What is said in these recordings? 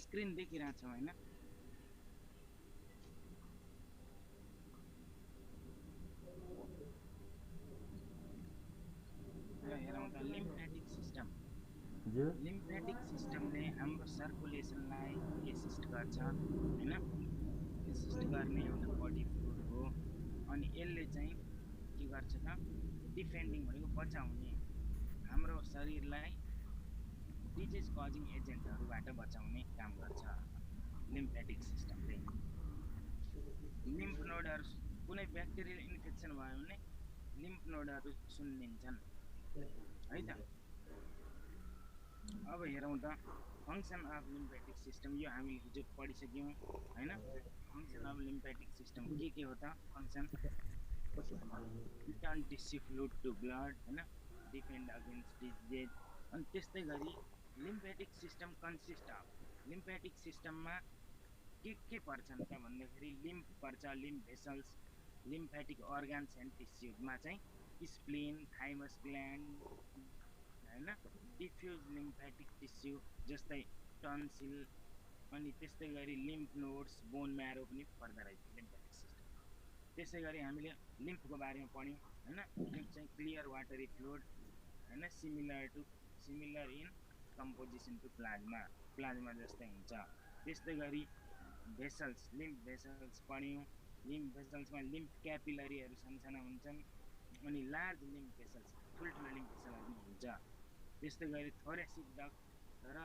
Screen देखिरहेछ हैन यो हेरौँ त लिम्फेटिक सिस्टम जो लिम्फेटिक सिस्टमले हाम्रो सर्कुलेसनलाई एसिस्ट गर्छ हैन एसिस्ट गर्ने एउटा बडी फ्लुइड हो अनि यसले चाहिँ के गर्छ त डिफेन्डिङ भनेको बचाउने हाम्रो शरीरलाई डिजिज कजिङ एजेन्टहरूबाट बचाउने काम गर्छ लिम्फेटिक सिस्टमले लिम्फ नोडहरू कुनै ब्याक्टेरियल इन्फेक्सन भयो भने लिम्फ नोडहरू सुन्निन्छन् है त अब हेरौँ त फङ्सन अफ लिम्फेटिक सिस्टम यो हामीले हिजो पढिसक्यौँ हैन फङ्सन अफ लिम्फेटिक सिस्टम के हो त function return tissue fluid to blood हैन डिफेन्ड अगेन्स्ट डिजिज अनि त्यस्तै गरी lymphatic system consist of lymphatic सिस्टममा के पर्छन् त भन्दाखेरि लिम्फ पर्छ lymph vessels lymphatic organs and टिस्युमा चाहिँ स्प्लिन थाइमस ग्ल्यान्ड हैन डिफ्युज लिम्फेटिक टिस्यु जस्तै टन्सिल अनि त्यस्तै गरी लिम्फ नोड्स बोन म्यारो पनि पर्दो रहेछ लिम्फेटिक सिस्टम त्यसै गरी हामीले लिम्फको बारेमा पढ्यौँ हैन लिम्फ चाहिँ क्लियर वाटरी फ्लुइड हैन similar in composition to plasma जस्तै हुन्छ त्यस्तै गरी भेसल्स लिम्फ भेसल्स पढ्यौँ लिम्फ भेसल्समा लिम्फ क्यापिलरीहरू सानसाना हुन्छन् अनि लार्ज लिम्फ भेसल्स ठुल्ठुलो लिम्फ भेसलहरू पनि हुन्छ त्यस्तै गरी थोरेसिक डक्ट र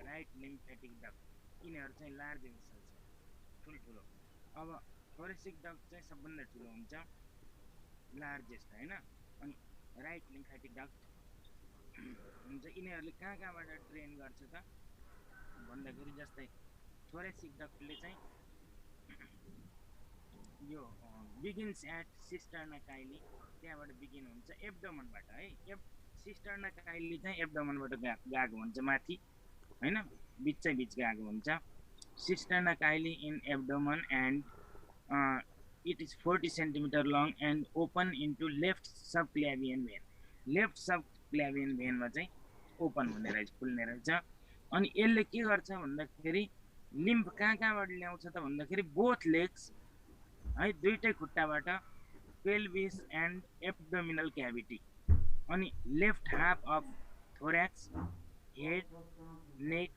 राइट लिम्फेटिक डक्ट यिनीहरू चाहिँ लार्ज भेसल्स हो ठुल्ठुलो अब थोरेसिक डक्ट चाहिँ सबभन्दा ठुलो हुन्छ लार्जेस्ट हैन अनि राइट लिम्फेटिक डक्ट हुन्छ यिनीहरूले कहाँबाट ड्रेन गर्छ त भन्दाखेरि जस्तै थोरेसिक डक्टले चाहिँ यो बिगिन्स एट सिस्टर्ना काइली त्यहाँबाट बिगिन हुन्छ एब्डोमनबाट है सिस्टर्ना काइली चाहिँ एब्डोमनबाट गएको हुन्छ माथि हैन बिच गएको हुन्छ cisterna Kylie in abdomen and it is 40 centimeter long and open into left subclavian vein left subclavian भेनमा चाहिँ ओपन हुने रहेछ खुल्ने रहेछ अनि यसले के गर्छ भन्दाखेरि लिम्फ कहाँबाट ल्याउँछ त भन्दाखेरि बोथ लेग्स है दुईटै खुट्टाबाट पेल्भिस एन्ड एब्डोमिनल क्याभिटी अनि left half of thorax head neck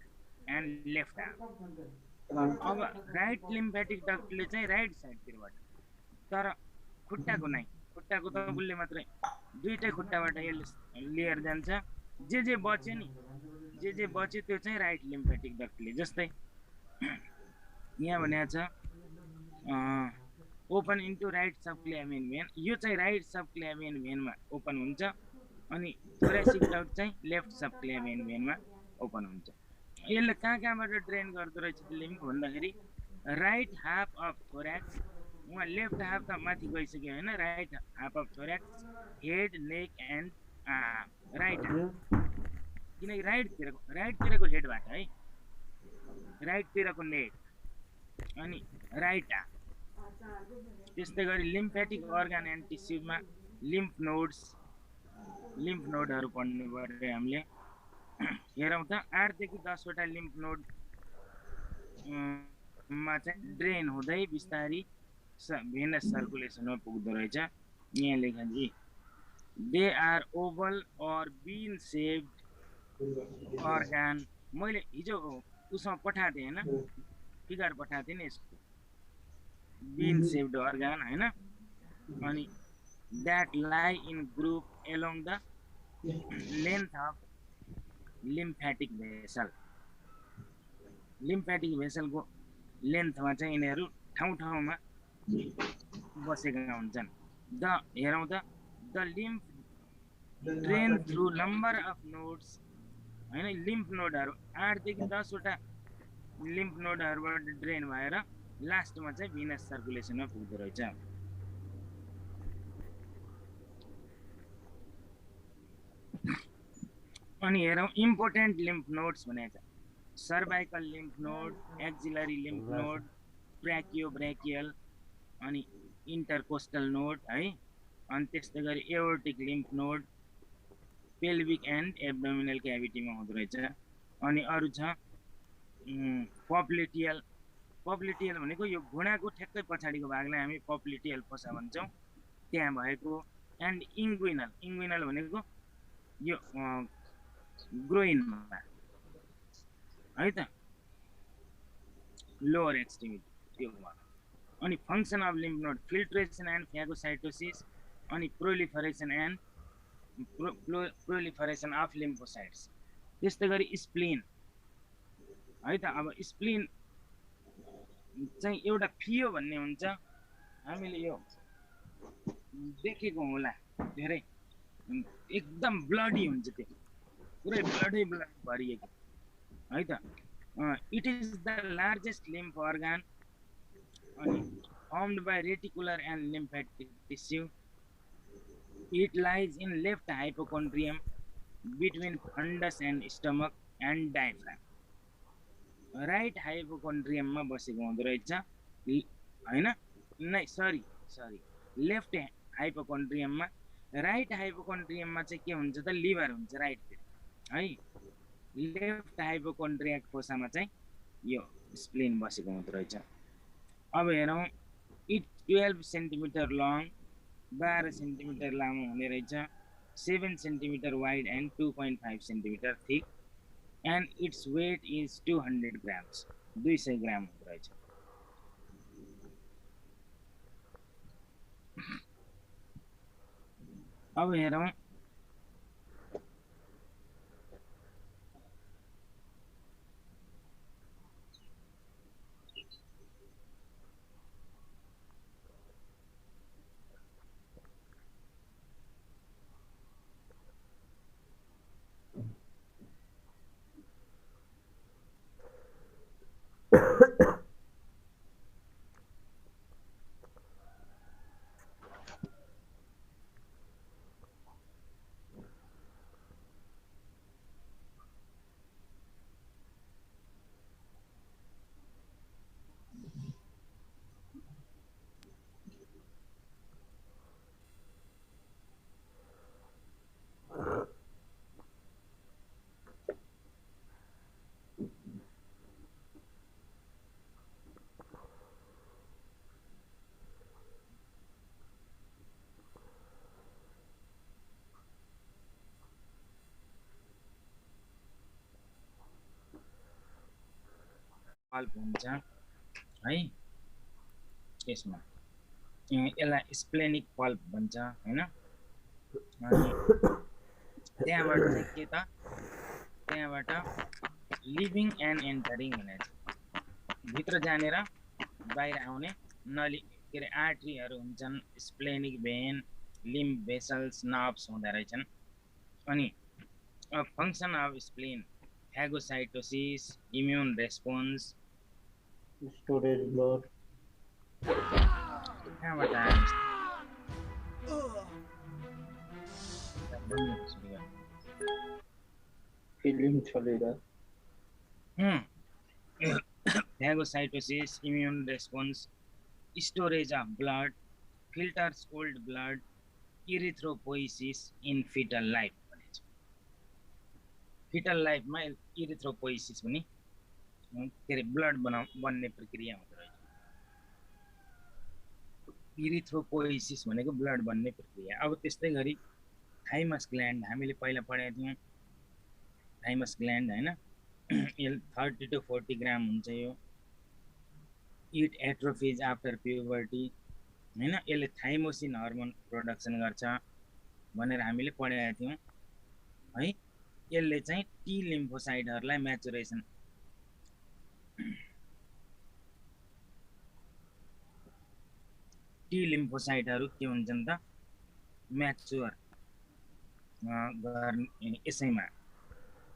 and left arm अब राइट लिम्फेटिक डक्टले चाहिँ राइट साइडतिरबाट तर खुट्टाको नै खुट्टाको त उसले मात्रै दुईटै खुट्टाबाट यसले लिएर जान्छ जे बच्यो नि जे बच्यो त्यो चाहिँ राइट लिम्फेटिक डक्टले जस्तै यहाँ भनेको छ ओपन इन्टु राइट सबक्ल्याभियन भेन यो चाहिँ राइट सबक्ल्याभियन भेनमा ओपन हुन्छ अनि थोरेसिक डक्ट चाहिँ लेफ्ट सबक्ल्याभियन भेनमा ओपन हुन्छ यसले कहाँबाट ड्रेन गर्दो रहेछ लिम्फ भन्दाखेरि राइट हाफ अफ थोर्याक्स उहाँ लेफ्ट हाफ त माथि गइसक्यो हैन right half of thorax head neck and right half किनकि राइटतिरको हेडबाट है राइटतिरको नेक अनि राइट हाफ त्यस्तै गरी लिम्फेटिक अर्गान एन्ड टिस्युमा लिम्फ नोडहरू पढ्नु पर्यो हामीले हेरौँ त 8 देखि 10 वटा लिम्फ नोड मा चाहिँ ड्रेन हुँदै बिस्तारी भेनस सर्कुलेसनमा पुग्दो रहेछ यहाँ लेखा जी they are oval or bean shaped organ मैले हिजो उसमा पठाएको थिएँ हैन फिगर पठाएको थिएँ नि यसको बीन सेप्ड अर्गान हैन अनि that lie in group along the length of lymphatic vessel को लेन्थमा चाहिँ यिनीहरू ठाउँमा बसेका हुन्छन् द हेरौँ त the lymph drain through number of nodes हैन लिम्फ नोडहरू 8 देखि 10 वटा लिम्फ नोडहरूबाट ड्रेन भएर लास्टमा चाहिँ भिनस सर्कुलेसनमा पुग्दो रहेछ अनि हेरौँ इम्पोर्टेन्ट लिम्फ नोड्स भनेको छ cervical lymph node axillary lymph node ब्राकियोब्राकियल अनि इन्टरकोस्टल नोड है अनि त्यस्तै गरी aortic lymph node pelvic and abdominal क्याभिटीमा हुँदो रहेछ अनि अरू छ पप्लिटियल पप्लिटियल भनेको यो घुँडाको ठ्याक्कै पछाडिको भागलाई हामी पप्लिटियल फोसा भन्छौँ, त्यहाँ भएको। एन्ड इङ्गुइनल, इङ्गुइनल भनेको यो ग्रोइनमा है त, लोअर एक्सट्रिमिटी त्यो भयो। अनि function of lymph node, filtration and phagocytosis, अनि proliferation and proliferation of lymphocytes. त्यस्तै गरी स्प्लिन है त। अब स्प्लिन चाहिँ एउटा फियो भन्ने हुन्छ, हामीले यो देखेको होला धेरै, एकदम ब्लडी हुन्छ, त्यो पुरै ब्लड भरिएको है त। It is the largest lymph organ, अनि formed by reticular and lymphatic tissue. It lies in left hypochondrium between fundus and stomach and diaphragm. Right हाइपोकोन्ड्रियममा बसेको हुँदो रहेछ हैन, नै सरी लेफ्ट हाइपोकोन्ड्रियममा। राइट हाइपोकोन्ड्रियममा चाहिँ के हुन्छ त, लिभर हुन्छ राइटतिर है। लेफ्ट हाइपोकोन्ड्रियाक फोसामा चाहिँ यो स्प्लिन बसेको हुँदो रहेछ। अब हेरौँ, इट 12 सेन्टिमिटर लङ, 12 सेन्टिमिटर लामो हुने रहेछ, 7 centimetre wide and 2.5 centimetre thick, and its weight is 200 grams, 200 gram हुँदो रहेछ। अब हेरौँ, पल्प हुन्छ है यसमा, यसलाई स्प्लेनिक पल्प भन्छ हैन। अनि त्यहाँबाट चाहिँ के त, त्यहाँबाट लिभिङ एन्ड एन्टरिङ भनेको छ, भित्र जानेर बाहिर आउने नली के अरे आर्ट्रीहरू हुन्छन्, splenic vein, lymph vessels, nerves हुँदो रहेछन्। अनि function of spleen, phagocytosis, immune response, storage blood, कहाँबाट आयो फिलिङ चलेगा। phagocytosis, immune response, storage of blood, filters old blood, erythropoiesis in fetal life. fetal life मा erythropoiesis पनि के अरे ब्लड बन्ने प्रक्रिया हुँदो रहेछ। erythropoiesis भनेको ब्लड बन्ने प्रक्रिया। अब त्यस्तै गरी थाइमस ग्ल्यान्ड, हामीले पहिला पढेका थियौँ थाइमस ग्ल्यान्ड हैन, 30 to 40 ग्राम हुन्छ यो। इट एट्रोफिज आफ्टर प्युबर्टी हैन, यसले थाइमोसिन हर्मोन प्रोडक्सन गर्छ भनेर हामीले पढेका थियौँ है। यसले चाहिँ टी लिम्फोसाइटहरूलाई म्याचुरेसन, टी लिम्फोसाइटहरू के हुन्छन् त, म्याचुर गर्ने, यसैमा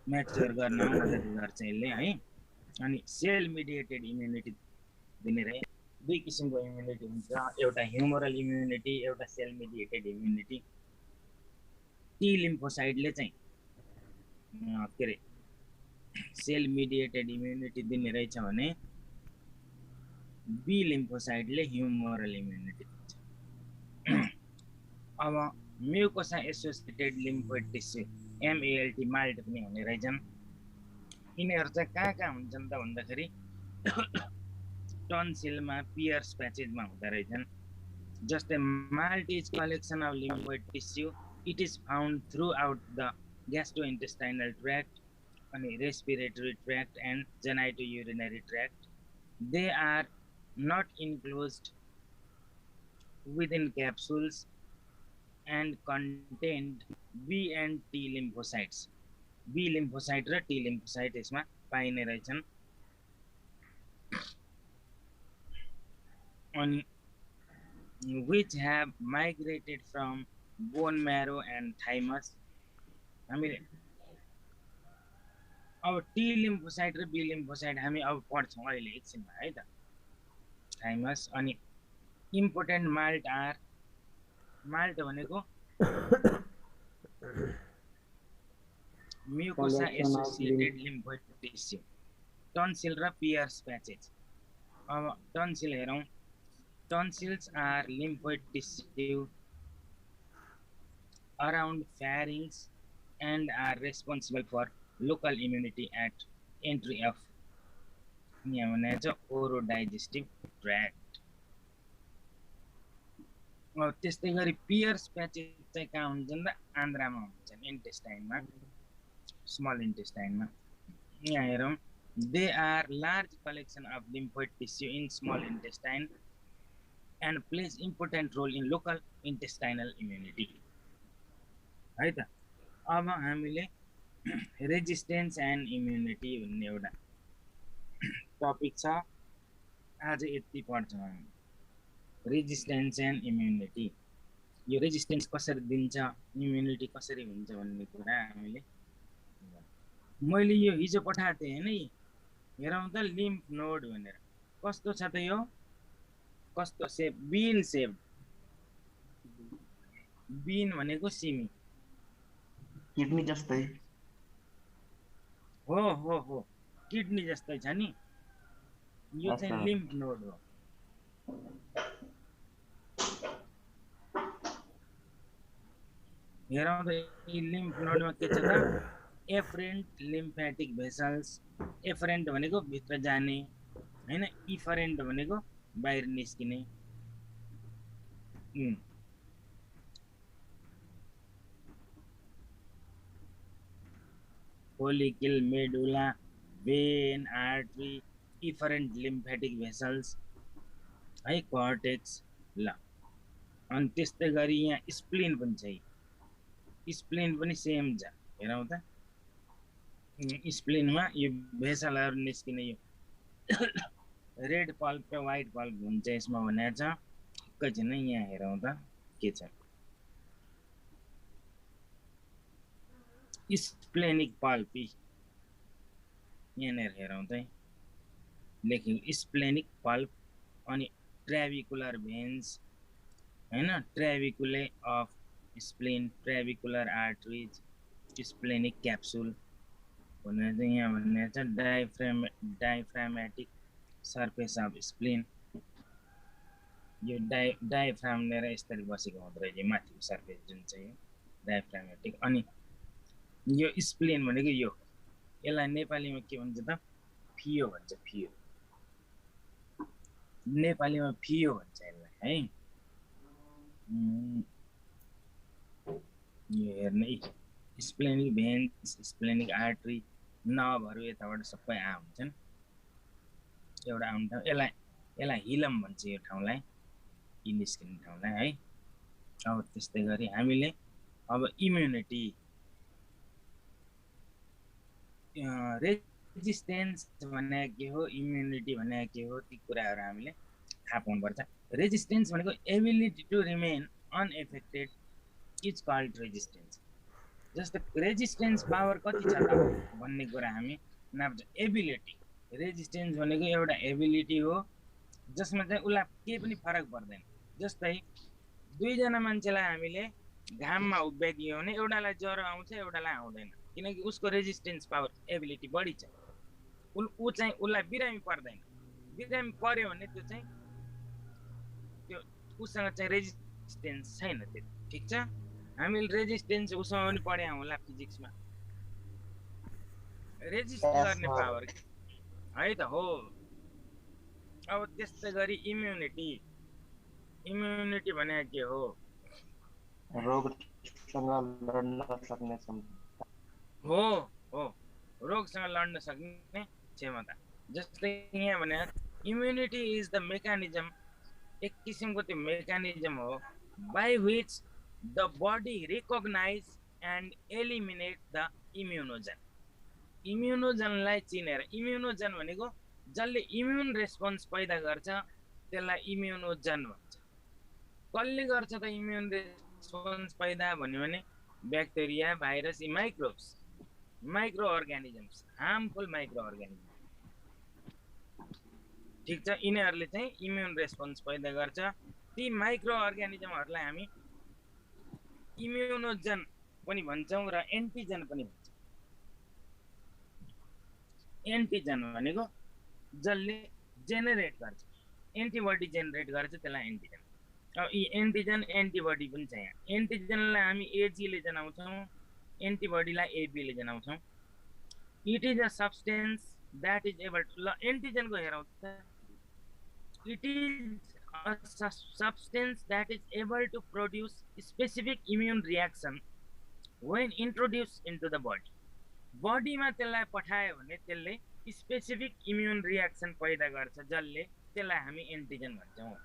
म्याचुर गर्न मद्दत गर्छ यसले है। अनि सेल मिडिएटेड इम्युनिटी दिने रहे, दुई किसिमको इम्युनिटी हुन्छ, एउटा ह्युमरल इम्युनिटी, एउटा सेल मिडिएटेड इम्युनिटी। टी लिम्फोसाइटले चाहिँ के अरे सेल मिडिएटेड इम्युनिटी दिने रहेछ भने बी लिम्फोसाइटले ह्युमरल इम्युनिटी दिन्छ। अब mucosa associated lymphoid tissue, MALT, MALT पनि हुने रहेछन्। यिनीहरू चाहिँ कहाँ हुन्छन् त भन्दाखेरि टन्सिलमा पियर्स प्याचेजमा हुँदो रहेछन् जस्तै MALT is collection of lymphoid tissue it is found throughout the gastrointestinal tract अनि respiratory tract and genitourinary tract they are not enclosed within capsules and contained B and T lymphocytes. B lymphocyte र T lymphocyte यसमा पाइने रहेछन् अनि which have migrated from bone marrow and thymus. हामीले अब T lymphocyte र B lymphocyte हामी अब पढ्छौँ अहिले एकछिनमा है त thymus अनि important malt are malt भनेको mucosa associated lymphoid tissue tonsil र पियर्स प्याचेज अब टन्सिल हेरौँ tonsils are lymphoid tissue around pharynx and are responsible for local immunity at entry of यहाँ भने चाहिँ ओरोडाइजेस्टिभ ट्र्याक्ट अब त्यस्तै गरी पियर्स प्याचेज चाहिँ कहाँ हुन्छन् त आन्द्रामा हुन्छन् इन्टेस्टाइनमा स्मल इन्टेस्टाइनमा यहाँ हेरौँ they are large collection of lymphoid tissue in small intestine and plays important role in local intestinal immunity है त अब हामीले रेजिस्टेन्स एन्ड इम्युनिटी भन्ने एउटा टपिक छ आज यति पढ्छौँ हामी रेजिस्टेन्स एन्ड इम्युनिटी यो रेजिस्टेन्स कसरी दिन्छ इम्युनिटी कसरी हुन्छ भन्ने कुरा हामीले मैले यो हिजो पठाएको थिएँ हैन हेरौँ त लिम्फ नोड भनेर कस्तो छ त यो कस्तो सेप बीन सेप बीन भनेको सिमी किडनी जस्तै हो किडनी जस्तै छ नि यो चाहिँ लिम्फ नोड हो हेरौँ त यी लिम्फ नोडमा के छ त एफरेन्ट लिम्फेटिक भेसल्स एफरेन्ट भनेको भित्र जाने हैन इफरेन्ट भनेको बाहिर निस्किने follicle medulla vein artery efferent lymphatic vessels है कर्टेक्स ल अनि त्यस्तै गरी यहाँ स्प्लिन पनि छ स्प्लिन पनि सेम छ हेरौँ त स्प्लिनमा यो भेसलहरु निस्किने यो रेड पल्प र व्हाइट पल्प हुन्छ यसमा भनेको छ एकैछिन यहाँ हेरौँ त के छ स्प्लेनिक पल्प यहाँनिर हेरौँ त लेख्यौँ स्प्लेनिक पल्प अनि ट्राभिकुलर भेन्स हैन trabeculae of spleen trabecular arteries splenic capsule भनेर चाहिँ यहाँ भन्ने छ डायफ्रामेटिक सर्फेस अफ स्प्लेन यो डायफ्राम लिएर यसरी बसेको हुँदो रहेछ माथिको सर्फेस जुन चाहिँ डायफ्रामेटिक अनि यो स्प्लेन भनेको यो यसलाई नेपालीमा के भन्छ त फियो भन्छ फियो नेपालीमा फियो भन्छ यसलाई है यो हेर्ने स्प्लेनिक भेन्स स्प्लेनिक आर्टरी नर्भहरू यताबाट सबै हुन्छन् एउटा आउने ठाउँ यसलाई हिलम भन्छ यो ठाउँलाई यी निस्किने ठाउँलाई है अब त्यस्तै गरी हामीले अब इम्युनिटी रेजिस्टेन्स भनेको के हो इम्युनिटी भनेको के हो ती कुराहरू हामीले थाहा पाउनुपर्छ रेजिस्टेन्स भनेको ability to remain unaffected is called resistance जस्तो रेजिस्टेन्स पावर कति छ त भन्ने कुरा हामी नाप्छ एबिलिटी रेजिस्टेन्स भनेको एउटा एबिलिटी हो जसमा चाहिँ उसलाई केही पनि फरक पर्दैन जस्तै दुईजना मान्छेलाई हामीले घाममा उभ्याइदियो भने एउटालाई ज्वरो आउँछ एउटालाई आउँदैन किनकि उसको रेजिस्टेन्स पावर एबिलिटी बढी छ ऊ चाहिँ उसलाई बिरामी पर्दैन बिरामी पर्यो भने त्यो चाहिँ त्यो उसँग चाहिँ रेजिस्टेन्स छैन त्यो ठीक छ हामीले रेजिस्टेन्स उसँग पनि पढ्या होला फिजिक्समा रेजिस्ट गर्ने पावर है त हो। अब त्यस्तै गरी इम्युनिटी भने के हो? रोगसँग लड्न सक्ने क्षमता हो हो रोगसँग लड्न सक्ने क्षमता। जस्तै यहाँ भने इम्युनिटी इज द मेकानिजम, एक किसिमको त्यो मेकानिजम हो by which the body recognize and eliminate the immunogen. इम्युनोजनलाई चिनेर, इम्युनोजन भनेको जसले इम्युन रेस्पोन्स पैदा गर्छ त्यसलाई इम्युनोजन भन्छ। कसले गर्छ त इम्युन रेस्पोन्स पैदा भन्यो भने bacteria, virus, microbes, micro organisms, harmful micro organism. ठिक छ, यिनीहरूले चाहिँ इम्युन रेस्पोन्स पैदा गर्छ। ती माइक्रो अर्गानिजमहरूलाई हामी इम्युनोजन पनि भन्छौँ र एन्टिजन पनि भन्छौँ। एन्टिजन भनेको जसले जेनेरेट गर्छ, एन्टिबडी जेनेरेट गर्छ त्यसलाई एन्टिजन। अब यी एन्टिजन एन्टिबडी पनि छ। यहाँ एन्टिजनलाई हामी एजीले जनाउँछौँ, एन्टिबडीलाई एबीले जनाउँछौँ। It is a substance that is able to, ल एन्टिजनको हेरौँ त, it is a substance that is able to produce specific immune reaction when introduce into the body. बडीमा त्यसलाई पठायो भने त्यसले स्पेसिफिक इम्युन रियाक्सन पैदा गर्छ, जसले त्यसलाई हामी एन्टिजन भन्छौँ।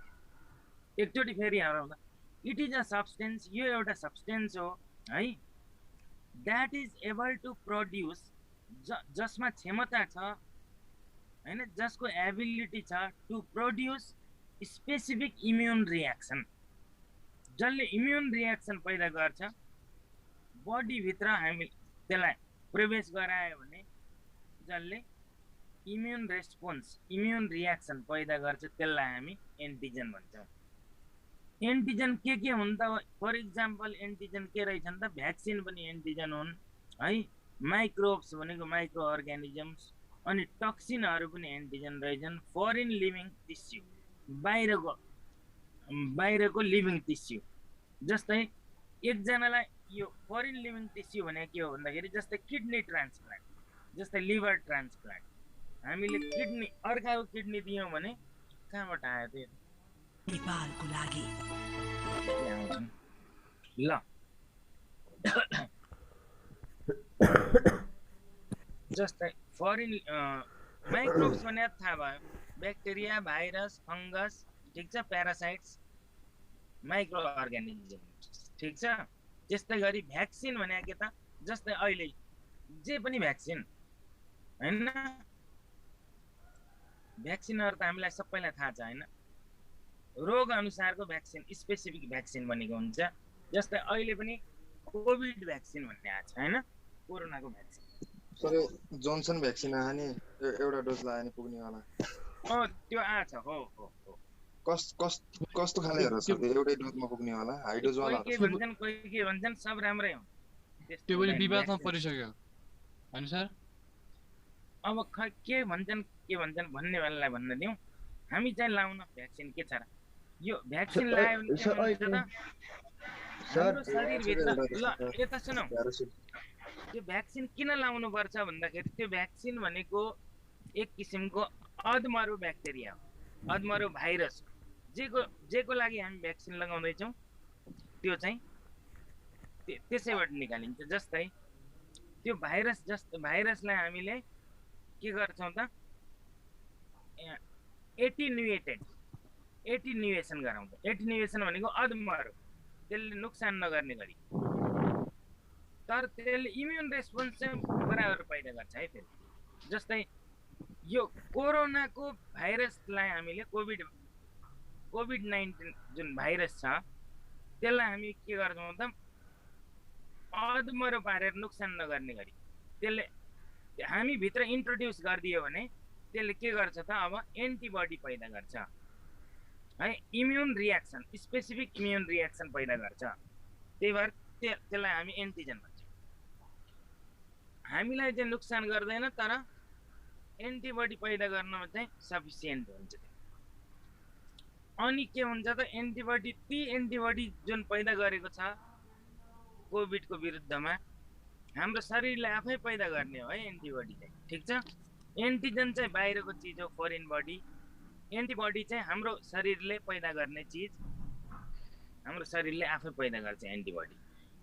एकचोटि फेरि हेरौँ त, इट इज अ सब्सटेन्स, यो एउटा सब्सटेन्स हो है, that is able to produce, जसमा क्षमता छ हैन, जसको एबिलिटी छ to produce specific immune reaction, जसले इम्युन रियाक्सन पैदा गर्छ। बडीभित्र हामी त्यसलाई प्रवेश गरायो भने जसले इम्युन रेस्पोन्स, इम्युन रियाक्सन पैदा गर्छ त्यसलाई हामी एन्टिजन भन्छौँ। एन्टिजन के हुन् त? फर इक्जाम्पल एन्टिजन के रहेछन् त? भ्याक्सिन पनि एन्टिजन हुन् है, माइक्रोब्स भनेको माइक्रो अर्गानिजम्स, अनि टक्सिनहरू पनि एन्टिजन रहेछन्। फरेन लिभिङ टिस्यु, बाहिरको लिभिङ टिस्यु, जस्तै एकजनालाई यो फरेन लिभिङ टिस्यु भनेको के हो भन्दाखेरि जस्तै किडनी ट्रान्सप्लान्ट, जस्तै लिभर ट्रान्सप्लान्ट, हामीले किडनी अर्काको किडनी दियौँ भने कहाँबाट आयो त्यो? नेपालको लागि ल जस्तै फरेन माइक्रोब्स भने थाहा भयो, ब्याक्टेरिया, भाइरस, फङ्गस, ठिक छ, प्यारासाइट्स, माइक्रो अर्गानिजम, ठिक छ। त्यस्तै गरी भ्याक्सिन भने के त? जस्तै अहिले जे पनि भ्याक्सिन हैन, भ्याक्सिनहरू त हामीलाई सबैलाई थाहा छ हैन, रोग अनुसारको भ्याक्सिन, स्पेसिफिक भ्याक्सिन भनेको हुन्छ। जस्तै अहिले पनि कोभिड भ्याक्सिन भन्ने आएको छ हैन, कोरोनाको भ्याक्सिन। सर जोन्सन भ्याक्सिन आयो नि, एउटा डोज लगायो नि पुग्नेवाला। त्यो आछ हो हो हो। कस्तो खाले हो सर? एउटै डोजमा पुग्नेवाला, हाई डोजवाला? कोही के भन्छन्, कोही के भन्छन्, सब राम्रै हो। त्यो पनि विवादमा परिसक्यो हैन सर? अब के भन्छन् भन्ने बेलालाई भन्न दिउँ, हामी चाहिँ लाउन भ्याक्सिन के छ र? यो भ्याक्सिन लगायो भने के हुन्छ त? हाम्रो शरीरभित्र, ल यता सुनौ, त्यो भ्याक्सिन किन लाउनु पर्छ भन्दाखेरि त्यो भ्याक्सिन भनेको एक किसिमको अधमरो ब्याक्टेरिया हो, अधमरो भाइरस, जेको लागि हामी भ्याक्सिन लगाउँदैछौँ त्यो चाहिँ त्यसैबाट निकालिन्छ। जस्तै त्यो भाइरसलाई हामीले के गर्छौँ त? एटिन्युएसन गराउँछ। एटिन्युएसन भनेको अधमरो, त्यसले नोक्सान नगर्ने गरी, तर त्यसले इम्युन रेस्पोन्स चाहिँ बराबर पैदा गर्छ है फेरि। जस्तै यो कोरोनाको भाइरसलाई हामीले कोभिड-19 जुन भाइरस छ त्यसलाई हामी के गर्छौँ त? अधमरो पारेर नोक्सान नगर्ने गरी त्यसले हामी भित्र इन्ट्रोड्युस गरिदियो भने त्यसले के गर्छ त? अब एन्टिबडी पैदा गर्छ है, immune reaction, specific immune reaction पैदा गर्छ। त्यही भएर त्यसलाई हामी एन्टिजन भन्छौँ। हामीलाई चाहिँ नोक्सान गर्दैन, तर एन्टिबडी पैदा गर्नमा चाहिँ सफिसियन्ट हुन्छ। अनि के हुन्छ त? एन्टिबडी, ती एन्टिबडी जुन पैदा गरेको छ कोभिडको विरुद्धमा, हाम्रो शरीरले आफै पैदा गर्ने हो है एन्टिबडी चाहिँ, ठिक छ। एन्टिजन चाहिँ बाहिरको चिज हो, फरेन बडी। एन्टिबडी चाहिँ हाम्रो शरीरले पैदा गर्ने चिज, हाम्रो शरीरले आफै पैदा गर्छ एन्टिबडी।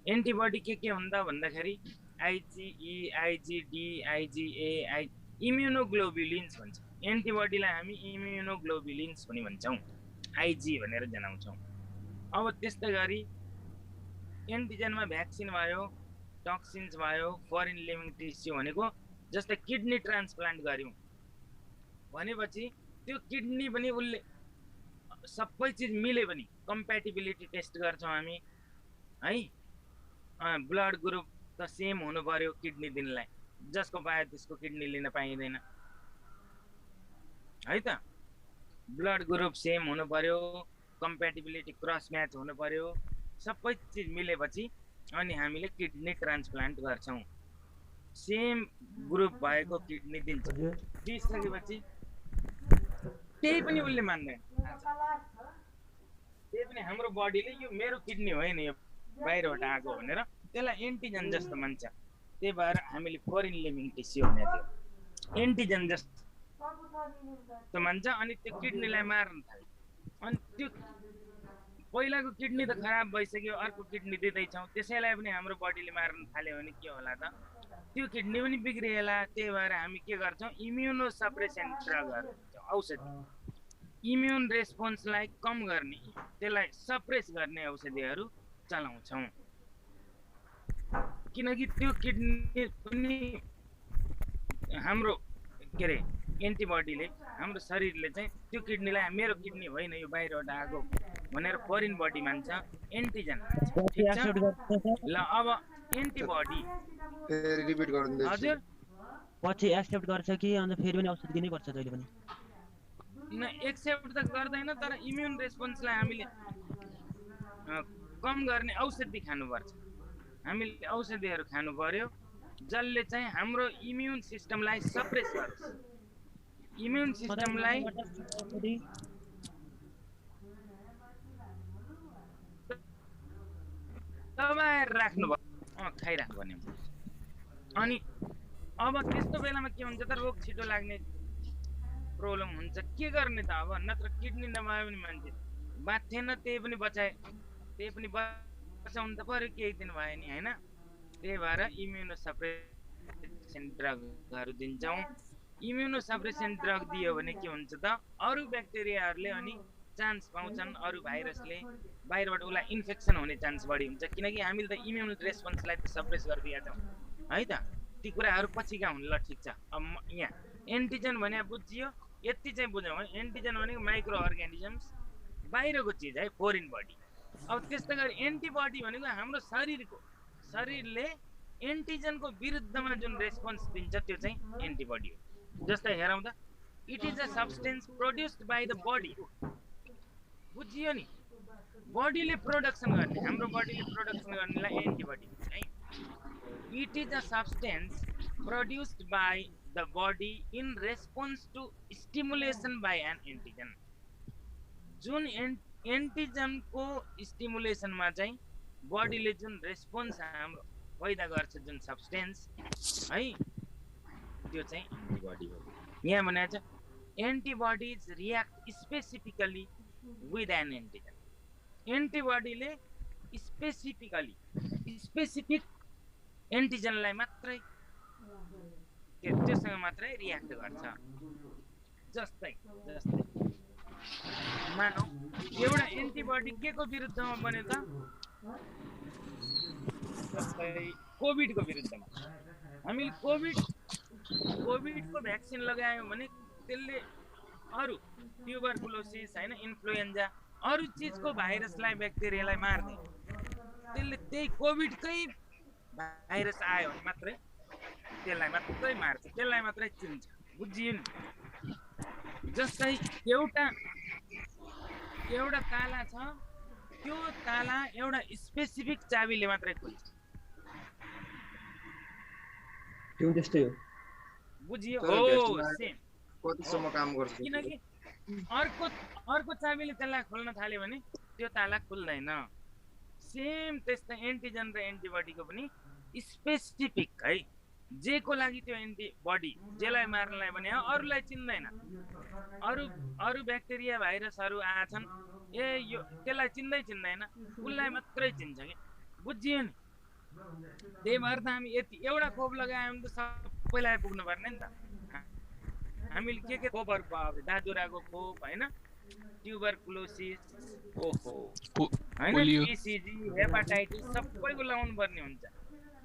एन्टिबडी के हुँदा भन्दाखेरि आइजीई, आइजीडी, आइजीए, इम्युनोग्लोबुलिन्स भन्छ। एन्टिबडीलाई हामी इम्युनोग्लोबुलिन्स पनि भन्छौँ, आइजी भनेर जनाउँछौँ। अब त्यस्तै गरी एन्टिजनमा भ्याक्सिन भयो, टक्सिन्स भयो, फरेन लिभिङ टिस्यु भनेको जस्तै किडनी ट्रान्सप्लान्ट गर्यौँ भनेपछि त्यो किडनी पनि उसले सबै चिज मिले पनि कम्प्याटिबिलिटी टेस्ट गर्छौँ हामी है। ब्लड ग्रुप त सेम हुनु पर्यो किडनी दिनलाई, जसको पायो त्यसको किडनी लिन पाइँदैन है त। ब्लड ग्रुप सेम हुनु पर्यो, कम्प्याटिबिलिटी क्रस म्याच हुनु पर्यो, सबै चिज मिलेपछि अनि हामीले किडनी ट्रान्सप्लान्ट गर्छौँ। सेम ग्रुप भएको किडनी दिन्छ, दिइसकेपछि त्यही पनि उसले मान्दैन, त्यही पनि हाम्रो बडीले यो मेरो किडनी होइन, यो बाहिरबाट आएको भनेर त्यसलाई एन्टिजन जस्तो मान्छ। त्यही भएर हामीले फरेन लिभिङ टिस्यु भने त्यो एन्टिजन जस्तो मान्छ। अनि त्यो किडनीलाई मार्न थाल्यो, अनि त्यो पहिलाको किडनी त खराब भइसक्यो, अर्को किडनी दिँदैछौँ, त्यसैलाई पनि हाम्रो बडीले मार्न थाल्यो भने के होला त, त्यो किडनी पनि बिग्रिएला। त्यही भएर हामी के गर्छौँ, इम्युनो सप्रेसेन्ट ड्रगहरू, औषधि, इम्युन रेस्पोन्सलाई कम गर्ने, त्यसलाई सप्रेस गर्ने औषधिहरू चलाउँछौँ। किनकि त्यो किडनी पनि हाम्रो के अरे एन्टिबडीले, हाम्रो शरीरले चाहिँ त्यो किडनीलाई मेरो किडनी होइन यो बाहिरबाट आएको भनेर फरेन बडी मान्छ, एन्टिजन मान्छ, ठिक छ। ल अब एन्टिबडी फेरि रिपिट गर्दिन्छु। हजुर पछि एक्सेप्ट गर्छ कि अन्त फेरि पनि औषध दिनै पर्छ जहिले पनि? न एक्सेप्ट त गर्दैन, तर इम्युन रेस्पोन्सलाई हामीले कम गर्ने औषधि खानुपर्छ। हामीले औषधिहरू खानु पर्यो जसले चाहिँ हाम्रो इम्युन सिस्टमलाई सप्रेस गरोस्, इम्युन सिस्टमलाई दबाएर राख्नु भयो, खाइराख्नु पर्ने हुन्छ। अनि अब त्यस्तो बेलामा के हुन्छ त, रोग छिटो लाग्ने प्रब्लम हुन्छ, के गर्ने त अब, नत्र किडनी नभए पनि मान्छे बाँच्थेन, त्यही पनि बचाए, त्यही पनि बचाउनु त पर्यो केही दिन भयो नि होइन। त्यही भएर इम्युनो सप्रेसेन्ट ड्रगहरू दिन्छौँ। इम्युनो सप्रेसेन्ट ड्रग दियो भने के हुन्छ त, अरू ब्याक्टेरियाहरूले अनि चान्स पाउँछन्, अरू भाइरसले बाहिरबाट उसलाई इन्फेक्सन हुने चान्स बढी हुन्छ, किनकि हामीले त इम्युन रेस्पोन्सलाई त सप्रेस गरिदिएका छौँ है त। ती कुराहरू पछिका हुन्, ल ठिक छ। अब यहाँ एन्टिजन भने बुझियो, यति चाहिँ बुझौँ है। एन्टिजन भनेको माइक्रो अर्गानिजम्स, बाहिरको चिज है, फोरेन बडी। अब त्यस्तै गरी एन्टिबडी भनेको हाम्रो शरीरले एन्टिजनको विरुद्धमा जुन रेस्पोन्स दिन्छ त्यो चाहिँ एन्टिबडी हो। जस्तै हेरौँ त, it is a substance produced by the body, बुझियो नि, बडीले प्रोडक्सन गर्ने, हाम्रो बडीले प्रोडक्सन गर्नेलाई एन्टिबडी भन्छ है। It is a substance produced by the body in response to stimulation by an antigen. जुन एन्टिजनको स्टिमुलेसनमा चाहिँ बडीले जुन रेस्पोन्स हाम्रो पैदा गर्छ, जुन सब्सटेन्स है, त्यो चाहिँ एन्टिबडी हो। यहाँ भनेको छ antibodies react specifically with an antigen. एन्टिबडीले स्पेसिफिक एन्टिजनलाई मात्रै, त्योसँग मात्रै रियाक्ट गर्छ। जस्तै मानौ एउटा एन्टिबडी के को विरुद्धमा बन्यो त, जस्तै कोभिडको विरुद्धमा हामीले कोभिडको भ्याक्सिन लगायौँ भने त्यसले अरू ट्युबरकुलोसिस होइन, इन्फ्लुएन्जा, अरू चिजको भाइरसलाई, ब्याक्टेरियालाई मार्दैन, त्यसले त्यही कोभिडकै भाइरस आयो भने मात्रै त्यसलाई मात्रै मार्छ, त्यसलाई मात्रै चिन्छ, बुझियो नि। जस्तै एउटा ताला छ, त्यो ताला एउटा स्पेसिफिक चाबीले मात्रै खुल्छ, त्यो त्यस्तै हो, बुझियो? तर हो भ्याक्सिन सेम, कतिसम्म काम गर्छ? किनकि अर्को चाबीले त्यसलाई खोल्न थाल्यो भने त्यो ताला खुल्दैन। सेम त्यस्तै एन्टिजन र एन्टिबडीको पनि स्पेसिफिक है, जेको लागि त्यो एन्टिबडी जेलाई मार्नलाई भने अरूलाई चिन्दैन। अरू ब्याक्टेरिया भाइरसहरू आछन्, यो त्यसलाई चिन्दैन, उसलाई मात्रै चिन्छ कि, बुझियो नि। त्यही भएर त हामी यति एउटा खोप लगायौँ त सबैलाई पुग्नु पर्ने नि त। हामीले के खोपहरू पायो, दाजुराको खोप होइन, ट्युबरकुलोसिस, ओहो होइन, पिसिजी, हेपाटाइटिस सबैको लगाउनु पर्ने हुन्छ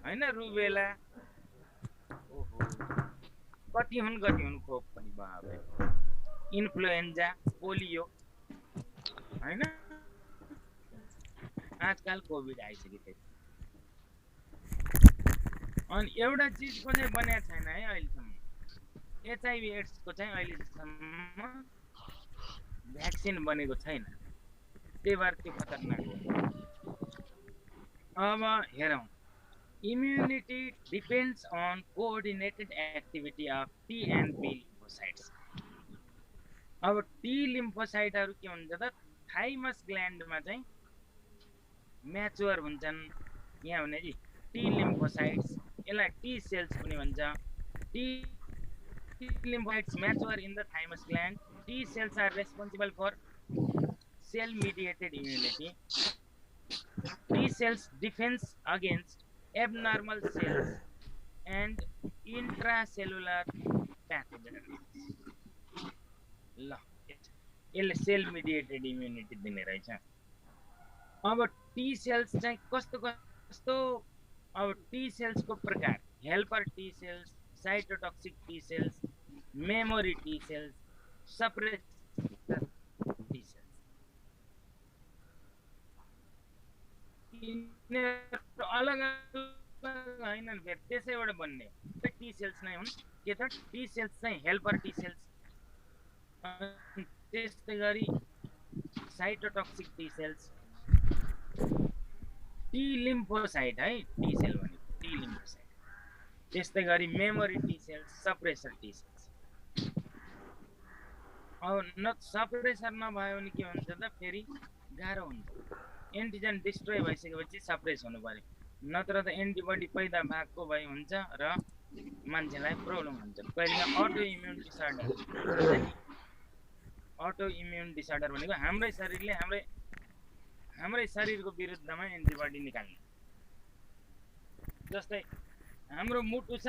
होइन, रुबेला, ओहो कति हुन् खोप पनि भयो, इन्फ्लुएन्जा, पोलियो होइन, आजकल कोभिड आइसक्यो। अनि एउटा चिजको चाहिँ बनेको छैन है अहिलेसम्म, एचआइभी एड्सको चाहिँ अहिलेसम्म भ्याक्सिन बनेको छैन, त्यही भएर त्यो खतरनाक हो। अब हेरौँ, immunity depends on coordinated activity of T and B lymphocytes. अब टी लिम्फोसाइटहरू के हुन्छ त, थाइमस ग्ल्यान्डमा चाहिँ म्याच्योर हुन्छन्। यहाँ भने टी लिम्फोसाइट्स, यसलाई टी सेल्स पनि भन्छ। T lymphocytes mature in the thymus gland. T cells are responsible for cell mediated immunity. T cells defense against abnormal cells and intracellular pathogens. ल यसले सेल मिडिएटेड इम्युनिटी दिने रहेछ। अब T cells चाहिँ कस्तो कस्तो, अब टी सेल्स को प्रकार, helper T cells, cytotoxic T cells, memory T cells, suppressor T cells. अलग अलग हैनन्, फेरि त्यसैबाट बन्ने टी सेल्स नै हुन्। के त टी सेल्स चाहिँ हेल्पर टी सेल्स, त्यस्तै गरी cytotoxic T cells, T lymphocyte है टी सेल भनेको टी लिम्फोसाइट, त्यस्तै गरी memory T cells, suppressor T cells. अब न सप्रेसर नभयो भने के हुन्छ त, फेरि गाह्रो हुन्छ। एन्टिजन डिस्ट्रोय भइसकेपछि सप्रेस हुनु पर्यो, नत्र त एन्टिबडी पैदा भएको भए हुन्छ र मान्छेलाई प्रब्लम हुन्छ। कहिले auto immune disorder, auto immune disorder भनेको हाम्रै शरीरले हाम्रै शरीरको विरुद्धमा एन्टिबडी निकाल्ने। जस्तै हाम्रो मुटु छ,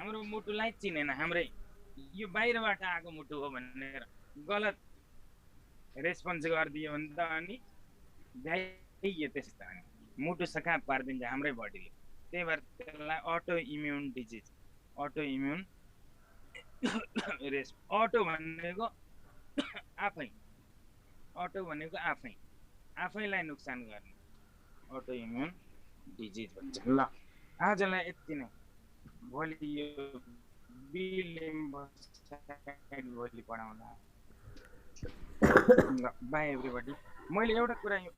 हाम्रो मुटुलाई चिनेन, हाम्रै यो बाहिरबाट आएको मुटु हो भनेर गलत रेस्पोन्स गरिदियो भने त अनि भ्याइयो, त्यस्तो अनि मुटु सखा पारिदिन्छ हाम्रै बडीले। त्यही भएर त्यसलाई auto immune disease, auto immune auto भनेको आफै, अटो भनेको आफैलाई नुक्सान गर्ने, अटो इम्युन डिजिज भन्छ। ल आजलाई यति नै, भोलि यो बी लिम्फोसाइट भोलि पढाउँला। ल बाई एभ्रीबडी। मैले एउटा कुरा